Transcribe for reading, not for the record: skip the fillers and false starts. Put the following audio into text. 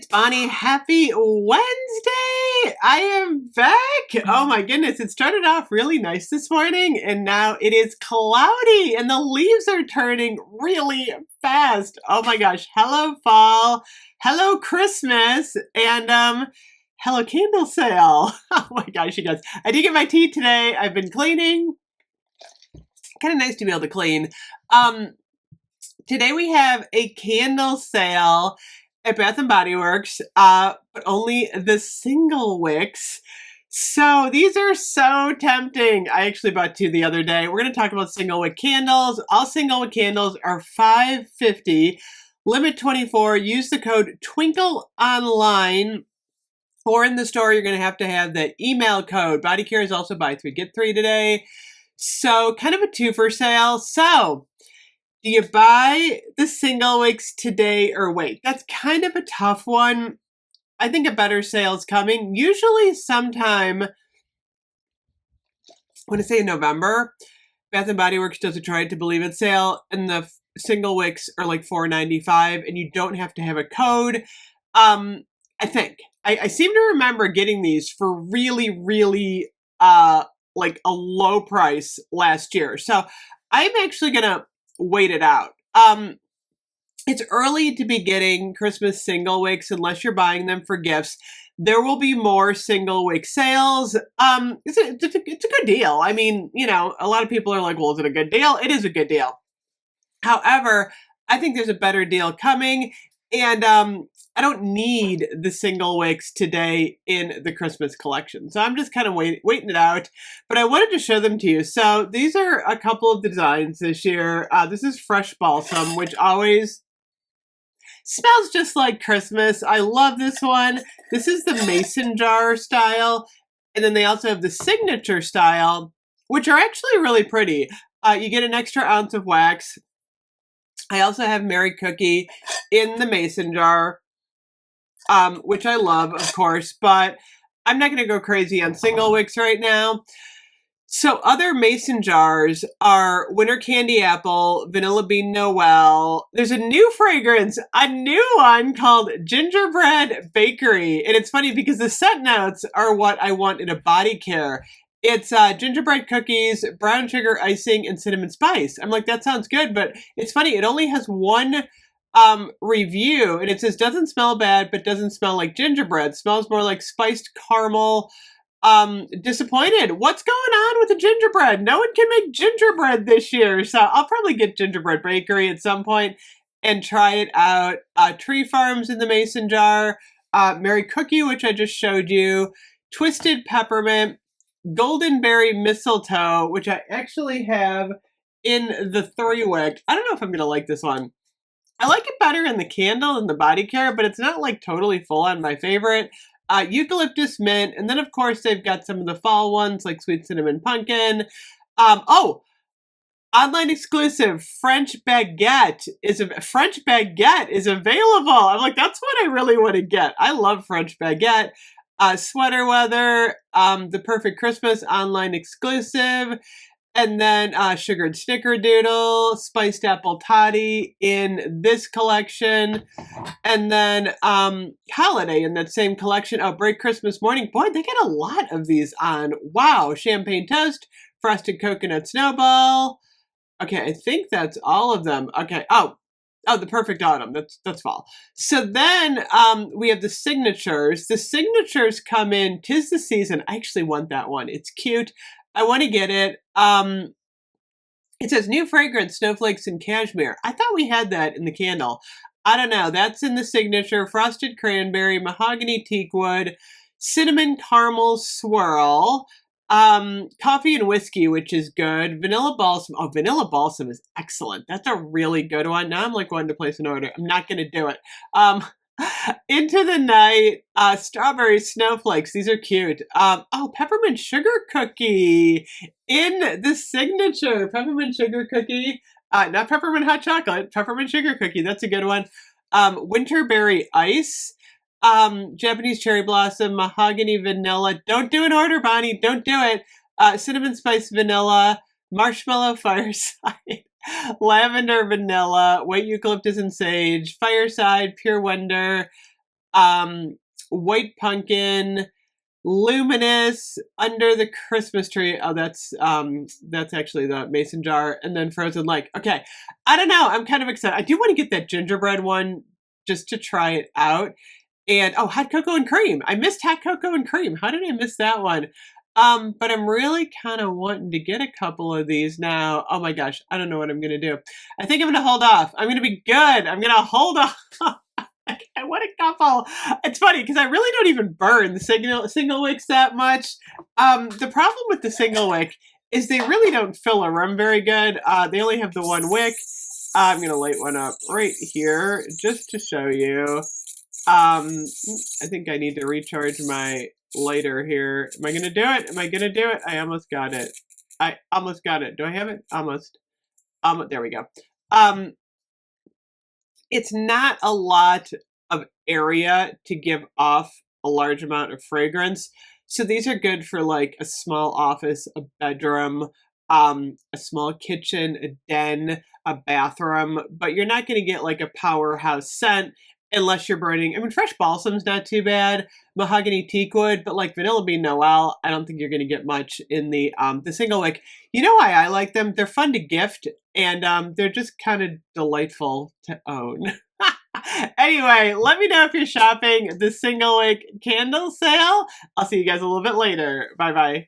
Bonnie, happy Wednesday! I am back! Oh my goodness, it started off really nice this morning and now it is cloudy and the leaves are turning really fast. Oh my gosh, hello fall, hello Christmas, and hello candle sale. Oh my gosh, you guys. I did get my tea today. I've been cleaning. Kind of nice to be able to clean. Today we have a candle sale at Bath & Body Works, but only the single wicks. So these are so tempting. I actually bought two the other day. We're going to talk about single wick candles. All single wick candles are $5.50, limit 24. Use the code TWINKLE online, or in the store you're going to have that email code. Body Care is also buy three, get three today. So kind of a two-for sale. So do you buy the single wicks today or wait? That's kind of a tough one. I think a better sale's coming. Usually sometime, I want to say in November, Bath & Body Works does a Try to Believe It sale, and the single wicks are like $4.95, and you don't have to have a code. I think. I seem to remember getting these for really, really like a low price last year. So I'm actually going to wait it out. It's early to be getting Christmas single wicks unless you're buying them for gifts. There will be more single wick sales. It's a good deal. I mean, you know, a lot of people are like, well, is it a good deal? It is a good deal. However, I think there's a better deal coming, and I don't need the single wicks today in the Christmas collection. So I'm just kind of waiting it out, but I wanted to show them to you. So these are a couple of designs this year. This is Fresh Balsam, which always smells just like Christmas. I love this one. This is the mason jar style. And then they also have the signature style, which are actually really pretty. You get an extra ounce of wax. I also have Merry Cookie in the mason jar, which I love, of course, but I'm not going to go crazy on single wicks right now. So other mason jars are Winter Candy Apple, Vanilla Bean Noel. There's a new fragrance, a new one called Gingerbread Bakery. And it's funny because the scent notes are what I want in a body care. It's gingerbread cookies, brown sugar icing, and cinnamon spice. I'm like, that sounds good, but it's funny. It only has one review, and it says, doesn't smell bad, but doesn't smell like gingerbread. Smells more like spiced caramel. Disappointed. What's going on with the gingerbread? No one can make gingerbread this year, so I'll probably get Gingerbread Bakery at some point and try it out. Tree Farms in the mason jar, Merry Cookie, which I just showed you, Twisted Peppermint, Golden Berry Mistletoe, which I actually have in the 3-wick. I don't know if I'm going to like this one. I like it better in the candle than the body care, but it's not like totally full on my favorite. Eucalyptus Mint, and then of course they've got some of the fall ones like Sweet Cinnamon Pumpkin. Online exclusive French Baguette is available. I'm like, that's what I really want to get. I love French Baguette. Sweater Weather, the Perfect Christmas online exclusive, and then Sugared Snickerdoodle, Spiced Apple Toddy in this collection, and then Holiday in that same collection. Oh, Bright Christmas Morning. Boy, they get a lot of these on. Wow. Champagne Toast, Frosted Coconut Snowball. Okay, I think that's all of them. Okay. Oh, the Perfect Autumn. That's fall. So then we have the signatures. The signatures come in 'Tis the Season. I actually want that one. It's cute. I want to get it. It says new fragrance, snowflakes and cashmere. I thought we had that in the candle. I don't know. That's in the signature. Frosted cranberry, mahogany teakwood, cinnamon caramel swirl, coffee and whiskey, which is good. Vanilla balsam. Oh, vanilla balsam is excellent. That's a really good one. Now I'm like wanting to place an order. I'm not going to do it. Into the Night, strawberry snowflakes. These are cute. Peppermint sugar cookie in the signature. Peppermint sugar cookie. Not peppermint hot chocolate. Peppermint sugar cookie. That's a good one. Winterberry ice. Japanese cherry blossom, mahogany vanilla. Don't do an order, Bonnie. Don't do it. Cinnamon spice vanilla, marshmallow fireside, lavender vanilla, white eucalyptus and sage, fireside, pure wonder, white pumpkin, luminous, under the Christmas tree. Oh, that's actually the mason jar, and then frozen lake. Okay, I don't know. I'm kind of excited. I do want to get that gingerbread one just to try it out. And oh, hot cocoa and cream. I missed hot cocoa and cream. How did I miss that one? But I'm really kind of wanting to get a couple of these now. Oh my gosh, I don't know what I'm gonna do. I think I'm gonna hold off. I'm gonna be good. I'm gonna hold off. What a couple. It's funny because I really don't even burn the single wicks that much. The problem with the single wick is they really don't fill a room very good. They only have the one wick. I'm gonna light one up right here just to show you. I think I need to recharge my lighter here. Am I gonna do it? Am I gonna do it? I almost got it. I almost got it. Do I have it? Almost. There we go. It's not a lot of area to give off a large amount of fragrance. So these are good for like a small office, a bedroom, a small kitchen, a den, a bathroom, but you're not going to get like a powerhouse scent unless you're burning. I mean, fresh balsam's not too bad, mahogany teakwood, but like vanilla bean Noel, I don't think you're going to get much in the single wick. You know why I like them? They're fun to gift, and they're just kind of delightful to own. Anyway, let me know if you're shopping the single wick candle sale. I'll see you guys a little bit later. Bye bye.